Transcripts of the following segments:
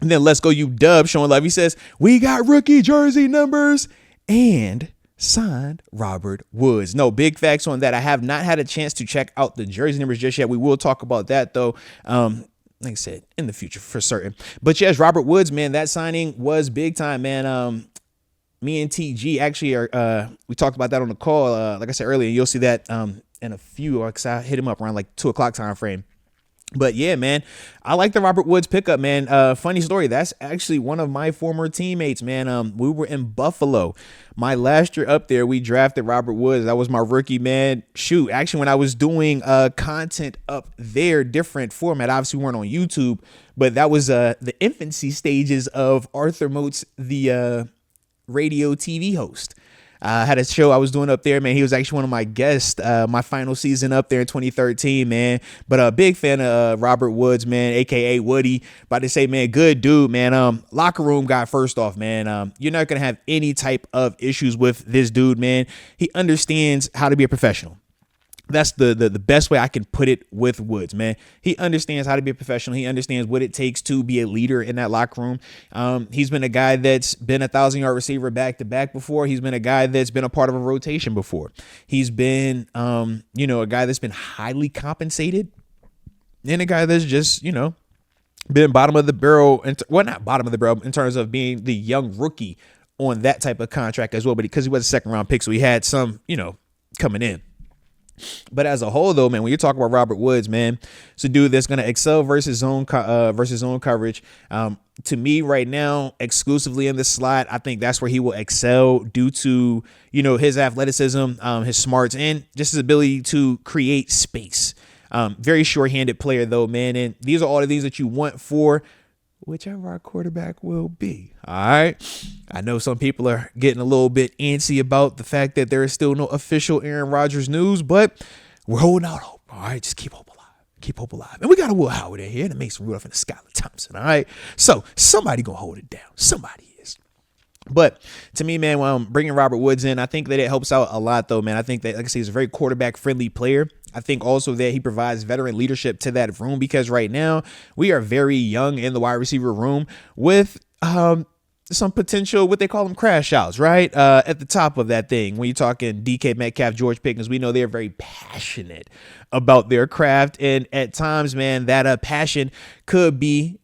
And then Let's Go You Dub showing love. He says, we got rookie jersey numbers and signed Robert Woods. No, big facts on that. I have not had a chance to check out the jersey numbers just yet. We will talk about that though. Like I said, in the future for certain. But yes, Robert Woods, man, that signing was big time, man. Me and TG actually are, we talked about that on the call. Like I said earlier, you'll see that in a few, because I hit him up around like 2:00 time frame. But yeah, man, I like the Robert Woods pickup, man. Funny story. That's actually one of my former teammates, man. We were in Buffalo. My last year up there, we drafted Robert Woods. That was my rookie, man. Shoot, actually, when I was doing content up there, different format. Obviously, we weren't on YouTube, but that was the infancy stages of Arthur Moats, the radio TV host. I had a show I was doing up there, man. He was actually one of my guests, my final season up there in 2013, man. But a big fan of Robert Woods, man, aka Woody. About to say, man, good dude, man. Locker room guy, first off, man. You're not gonna have any type of issues with this dude, man. He understands how to be a professional. That's the best way I can put it with Woods, man. He understands how to be a professional. He understands what it takes to be a leader in that locker room. He's been a guy that's been a 1,000-yard receiver back to back before. He's been a guy that's been a part of a rotation before. He's been, a guy that's been highly compensated, and a guy that's just, been bottom of the barrel. Not bottom of the barrel in terms of being the young rookie on that type of contract as well. But because he was a second-round pick, so he had some, coming in. But as a whole, though, man, when you're talking about Robert Woods, man, it's a dude that's going to excel versus zone coverage. To me right now, exclusively in the slot, I think that's where he will excel due to, his athleticism, his smarts, and just his ability to create space. Very short-handed player, though, man. And these are all the things that you want for whichever our quarterback will be. All right. I know some people are getting a little bit antsy about the fact that there is still no official Aaron Rodgers news, but we're holding out hope. All right. Just keep hope alive. Keep hope alive. And we got a Will Howard in here, and Mason Rudolph and Skylar Thompson. All right. So somebody going to hold it down. Somebody is. But to me, man, when I'm bringing Robert Woods in, I think that it helps out a lot, though, man. I think that, like I say, he's a very quarterback-friendly player. I think also that he provides veteran leadership to that room, because right now we are very young in the wide receiver room with some potential, what they call them, crash outs, right? At the top of that thing, when you're talking DK Metcalf, George Pickens, we know they're very passionate about their craft. And at times, man, that passion could be,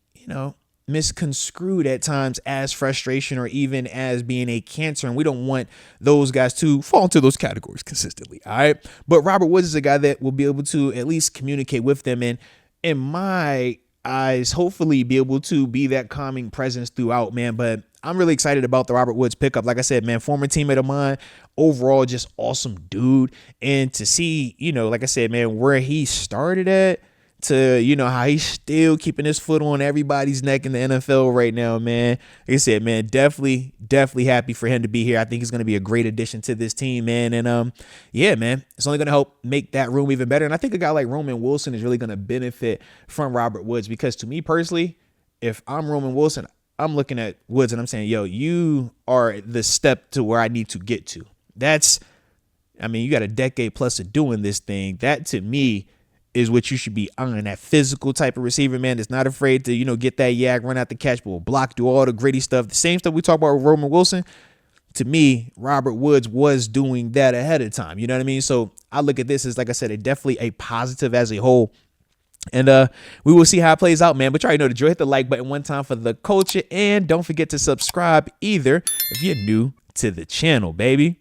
misconstrued at times as frustration or even as being a cancer. And we don't want those guys to fall into those categories consistently. All right. But Robert Woods is a guy that will be able to at least communicate with them. And in my eyes, hopefully be able to be that calming presence throughout, man. But I'm really excited about the Robert Woods pickup. Like I said, man, former teammate of mine, overall, just awesome dude. And to see, like I said, man, where he started at, to, how he's still keeping his foot on everybody's neck in the NFL right now, man. Like I said, man, definitely happy for him to be here. I think he's going to be a great addition to this team, man. And, yeah, man, it's only going to help make that room even better. And I think a guy like Roman Wilson is really going to benefit from Robert Woods, because to me personally, if I'm Roman Wilson, I'm looking at Woods and I'm saying, yo, you are the step to where I need to get to. You got a decade plus of doing this thing. That to me is what you should be on, that physical type of receiver, man, that's not afraid to, get that yak, run out the catch, but will block, do all the gritty stuff. The same stuff we talk about with Roman Wilson. To me, Robert Woods was doing that ahead of time. You know what I mean? So I look at this as, like I said, definitely a positive as a whole. And we will see how it plays out, man. But you already know the drill. Hit the like button one time for the culture. And don't forget to subscribe either if you're new to the channel, baby.